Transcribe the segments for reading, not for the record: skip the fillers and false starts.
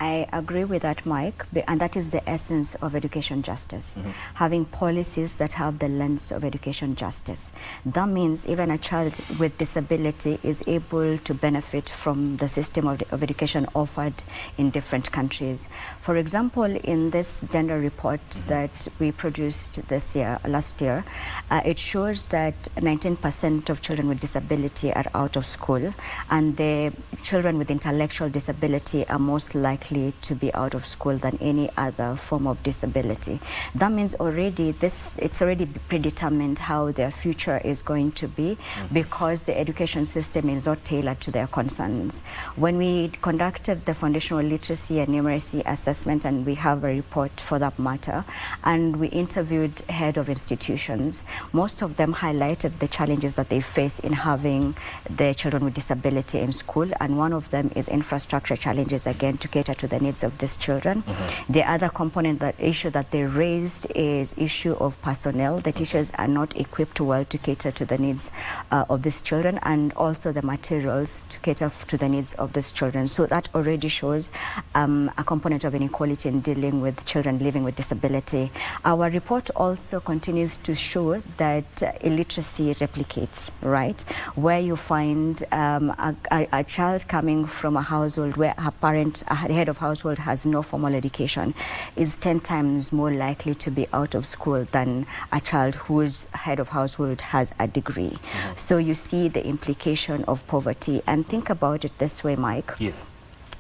I agree with that, Mike, and that is the essence of education justice, having policies that have the lens of education justice. That means even a child with disability is able to benefit from the system of education offered in different countries. For example, in this gender report that we produced last year, it shows that 19% of children with disability are out of school, and the children with intellectual disability are most likely to be out of school than any other form of disability. That means already it's already predetermined how their future is going to be, because the education system is not tailored to their concerns. When we conducted the foundational literacy and numeracy assessment, and we have a report for that matter, and we interviewed head of institutions, most of them highlighted the challenges that they face in having the children with disability in school, and one of them is infrastructure challenges, again, to cater to the needs of these children. The other component, that issue that they raised, is issue of personnel. The teachers are not equipped well to cater to the needs of these children, and also the materials to cater to the needs of these children. So that already shows a component of inequality in dealing with children living with disability. Our report also continues to show that illiteracy replicates, right? Where you find a child coming from a household where her parent, the head of household, has no formal education, is 10 times more likely to be out of school than a child whose head of household has a degree. So you see the implication of poverty. And think about it this way, Mike. Yes.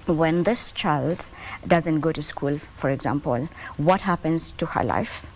When this child doesn't go to school, for example, what happens to her life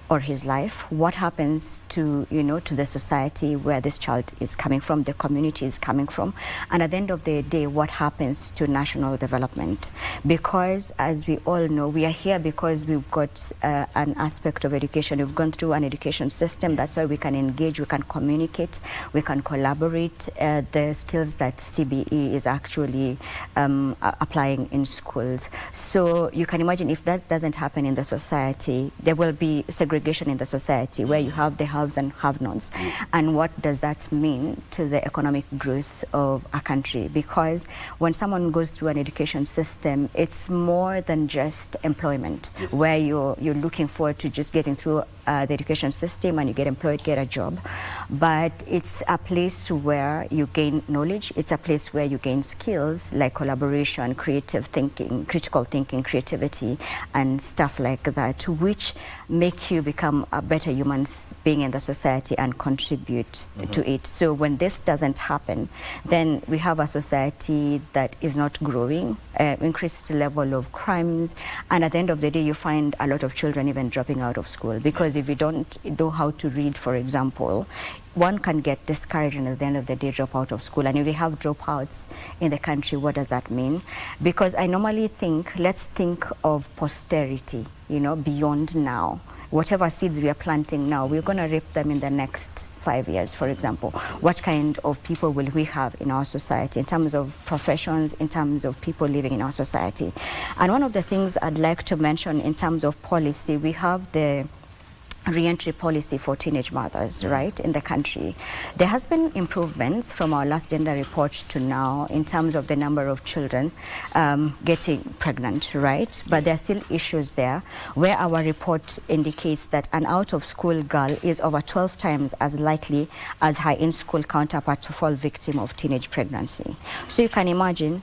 or his life? What happens to, to the society where this child is coming from, the community is coming from? And at the end of the day, what happens to national development? Because as we all know, we are here because we've got an aspect of education. We've gone through an education system. That's why we can engage, we can communicate, we can collaborate. The skills that CBE is actually applying in schools. So you can imagine, if that doesn't happen in the society, there will be segregation in the society, where you have the haves and have-nots. And what does that mean to the economic growth of a country? Because when someone goes through an education system, it's more than just employment, where you're looking forward to just getting through the education system and you get employed, get a job. But it's a place where you gain knowledge. It's a place where you gain skills like collaboration, creative thinking, critical thinking, creativity, and stuff like that, which make you become a better human being in the society and contribute to it. So when this doesn't happen, then we have a society that is not growing, increased level of crimes, and at the end of the day, you find a lot of children even dropping out of school, because if you don't know how to read, for example, one can get discouraged and at the end of the day drop out of school. And if we have dropouts in the country, what does that mean? Because I normally think, let's think of posterity, beyond now. Whatever seeds we are planting now, we're going to reap them in the next 5 years, for example. What kind of people will we have in our society in terms of professions, in terms of people living in our society? And one of the things I'd like to mention in terms of policy, we have the re-entry policy for teenage mothers, right, in the country. There has been improvements from our last gender report to now in terms of the number of children getting pregnant, right? But there are still issues there, where our report indicates that an out-of-school girl is over 12 times as likely as her in-school counterpart to fall victim of teenage pregnancy. So you can imagine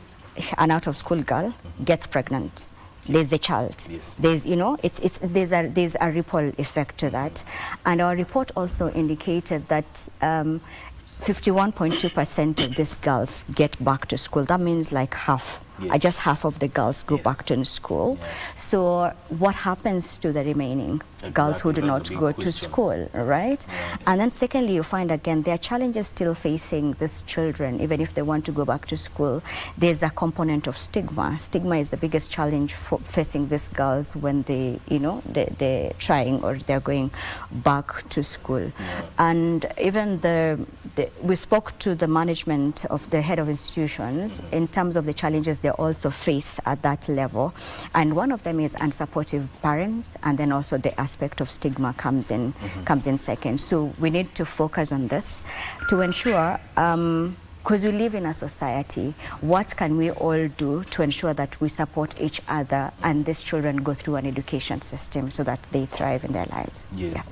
an out-of-school girl gets pregnant. There's the child. There's, there's a ripple effect to that. And our report also indicated that 51.2% of these girls get back to school. That means like half. Just half of the girls go back to school. So what happens to the remaining girls who do not go to school, right? And then secondly, you find again, there are challenges still facing these children, even if they want to go back to school. There's a component of stigma. Stigma is the biggest challenge facing these girls when they, they're trying or they're going back to school. And even we spoke to the management of the head of institutions in terms of the challenges they also face at that level. And one of them is unsupportive parents, and then also the aspect of stigma comes in second. So we need to focus on this to ensure because we live in a society, what can we all do to ensure that we support each other and these children go through an education system so that they thrive in their lives? Yes. Yeah.